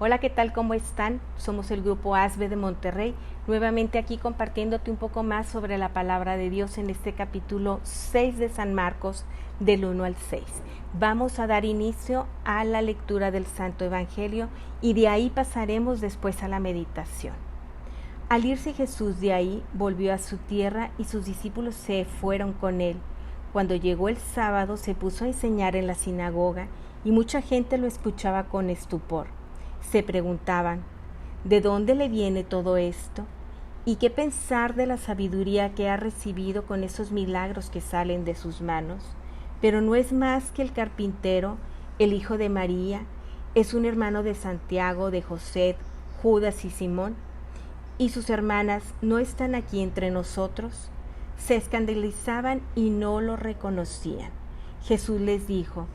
Hola, ¿qué tal? ¿Cómo están? Somos el grupo ASBE de Monterrey, nuevamente aquí compartiéndote un poco más sobre la palabra de Dios en este capítulo 6 de San Marcos, del 1 al 6. Vamos a dar inicio a la lectura del Santo Evangelio y de ahí pasaremos después a la meditación. Al irse Jesús de ahí, volvió a su tierra y sus discípulos se fueron con él. Cuando llegó el sábado, se puso a enseñar en la sinagoga y mucha gente lo escuchaba con estupor. Se preguntaban, ¿de dónde le viene todo esto? ¿Y qué pensar de la sabiduría que ha recibido con esos milagros que salen de sus manos? Pero no es más que el carpintero, el hijo de María, es un hermano de Santiago, de José, Judas y Simón. ¿Y sus hermanas no están aquí entre nosotros? Se escandalizaban y no lo reconocían. Jesús les dijo,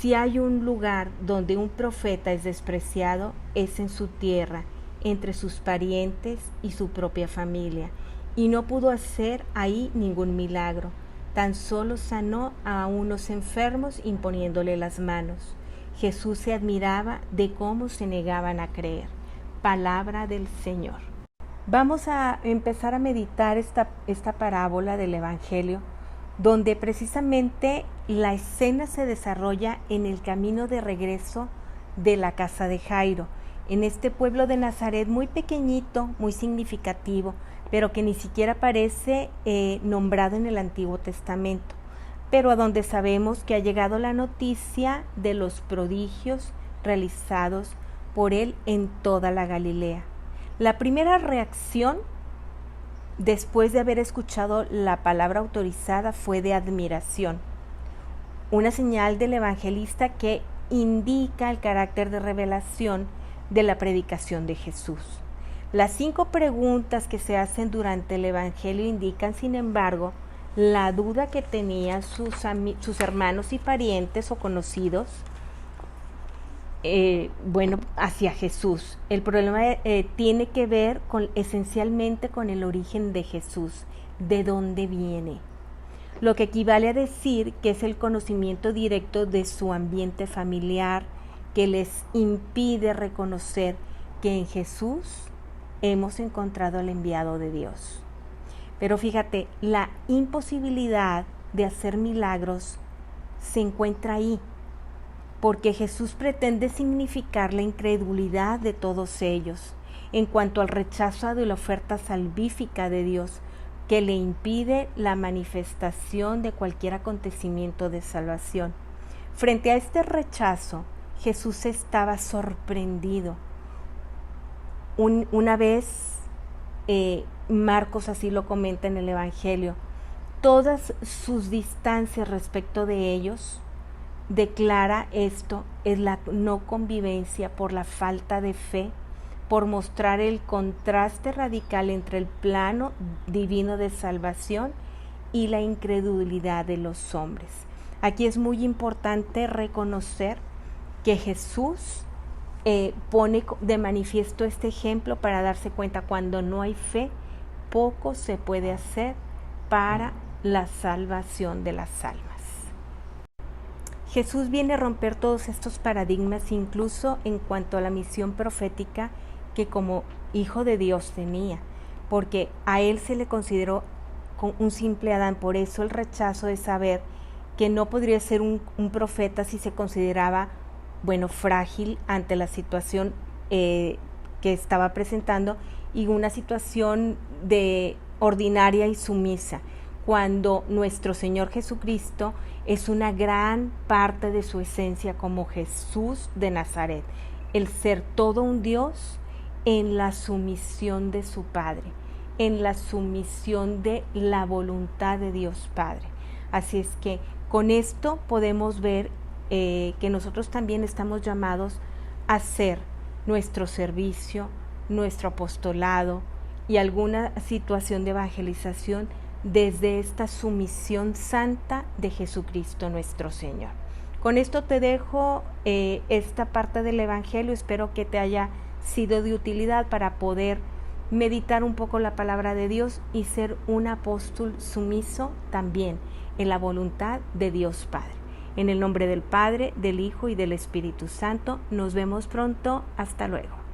si hay un lugar donde un profeta es despreciado, es en su tierra, entre sus parientes y su propia familia. Y no pudo hacer ahí ningún milagro, tan solo sanó a unos enfermos imponiéndole las manos. Jesús se admiraba de cómo se negaban a creer. Palabra del Señor. Vamos a empezar a meditar esta parábola del Evangelio, donde precisamente la escena se desarrolla en el camino de regreso de la casa de Jairo, en este pueblo de Nazaret muy pequeñito, muy significativo, pero que ni siquiera aparece nombrado en el Antiguo Testamento, pero a donde sabemos que ha llegado la noticia de los prodigios realizados por él en toda la Galilea. La primera reacción después de haber escuchado la palabra autorizada fue de admiración, una señal del evangelista que indica el carácter de revelación de la predicación de Jesús. Las 5 preguntas que se hacen durante el evangelio indican, sin embargo, la duda que tenían sus hermanos y parientes o conocidos hacia Jesús. El problema tiene que ver esencialmente con el origen de Jesús, de dónde viene, lo que equivale a decir que es el conocimiento directo de su ambiente familiar que les impide reconocer que en Jesús hemos encontrado al enviado de Dios. Pero fíjate, la imposibilidad de hacer milagros se encuentra ahí, porque Jesús pretende significar la incredulidad de todos ellos en cuanto al rechazo de la oferta salvífica de Dios que le impide la manifestación de cualquier acontecimiento de salvación. Frente a este rechazo, Jesús estaba sorprendido. Una vez, Marcos así lo comenta en el Evangelio, todas sus distancias respecto de ellos declara esto es la no convivencia por la falta de fe, por mostrar el contraste radical entre el plano divino de salvación y la incredulidad de los hombres. Aquí es muy importante reconocer que Jesús pone de manifiesto este ejemplo para darse cuenta cuando no hay fe, poco se puede hacer para la salvación de las almas. Jesús viene a romper todos estos paradigmas, incluso en cuanto a la misión profética que como hijo de Dios tenía, porque a él se le consideró un simple Adán, por eso el rechazo de saber que no podría ser un profeta si se consideraba, frágil ante la situación que estaba presentando y una situación de ordinaria y sumisa, cuando nuestro Señor Jesucristo es una gran parte de su esencia como Jesús de Nazaret, el ser todo un Dios en la sumisión de su Padre, en la sumisión de la voluntad de Dios Padre. Así es que con esto podemos ver que nosotros también estamos llamados a hacer nuestro servicio, nuestro apostolado y alguna situación de evangelización desde esta sumisión santa de Jesucristo nuestro Señor. Con esto te dejo esta parte del Evangelio, espero que te haya sido de utilidad para poder meditar un poco la palabra de Dios y ser un apóstol sumiso también en la voluntad de Dios Padre. En el nombre del Padre, del Hijo y del Espíritu Santo, nos vemos pronto. Hasta luego.